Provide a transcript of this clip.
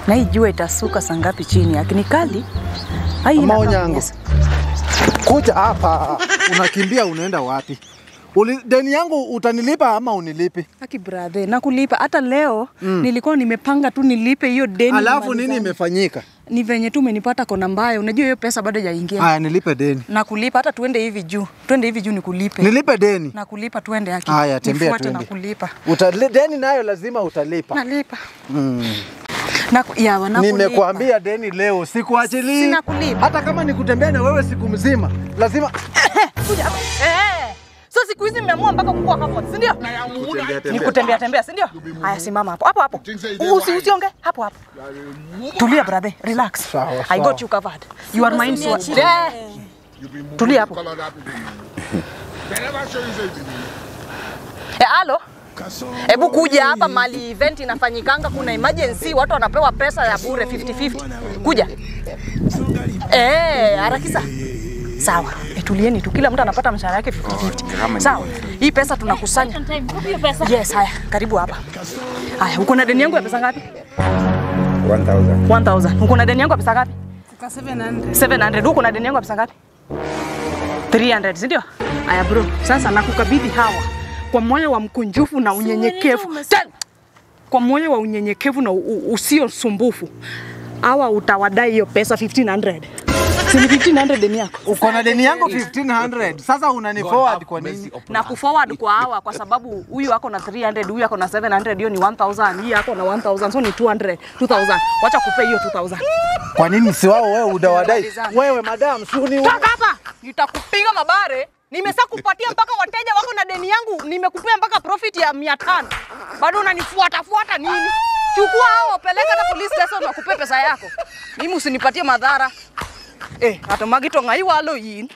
Na hii jua itasuka saa ngapi chini? Akini kali. Maonyango. Kuja hapa. Unakimbia unaenda wapi? Deni yangu utanilipa ama unilipe? Haki brother, nakulipa. Hata leo nilikuwa nimepanga tu nilipe hiyo deni. Alafu nini imefanyika? Ni venye tu umenipata kona mbaya. Unajua hiyo pesa bado haijaingia. Haya nilipe deni. Nakulipa hata tuende hivi juu. Twende hivi juu nikulipe. Nilipe deni. Nakulipa tuende haki. Haya tembea tuende. Nakulipa. Deni nayo lazima utalipa. Nalipa. Nimekuambia deni leo sikuachili. Sina kulipa. Hata kama nikutembea na wewe siku mzima, lazima kuja hapa. So siku hizi mmeamua mpaka kukua hapo, si ndio? Nikutembea tembea, si ndio? Haya simama hapo. Hapo hapo. Usionge hapo hapo. Tulia brother, relax. Sawa. I got you covered. You are mine so. Tulia hapo. Halo. Hebu kuja hapa mali event inafanyikanga, kuna emergency, watu wanapewa pesa ya bure 50-50. Kuja. Harakisha. Sawa. Tulieni tu, kila mtu anapata mshahara yake 50-50. Sawa. Hii pesa tunakusanya. Yes, haya. Karibu hapa. Haya, uko na deni yangu ya pesa ngapi? 1000. Uko na deni yangu ya pesa ngapi? 700. Uko na deni yangu ya pesa ngapi? 300, si ndio? Haya bro, sasa nakukabidhi hawa kwa moyo wa mkunjufu na unyenyekevu. Kwa moyo wa unyenyekevu na usio sumbufu. Hawa utawadai hiyo pesa 1500. Si 1500 deni yako. Uko na deni yangu 1500. Sasa unaniforward kwa nini? Na kuforward kwa hawa kwa sababu huyu wako na 300, huyu wako na 700, hiyo ni 1000, hii yako na 1000, so ni 200, 2000. Wacha kupe hiyo 2000. Kwa nini si wao wewe udawadai? Wewe madam, suni toka hapa. Nitakupiga mabare. Nimeshakupatia mpaka wateja wako na deni yangu, nimekupea mpaka profit ya 500. Bado unanifuata nini? Chukua hao, peleka hata police station wakupe pesa yako. Mimi usinipatie madhara. Hata magito ngai walo yin.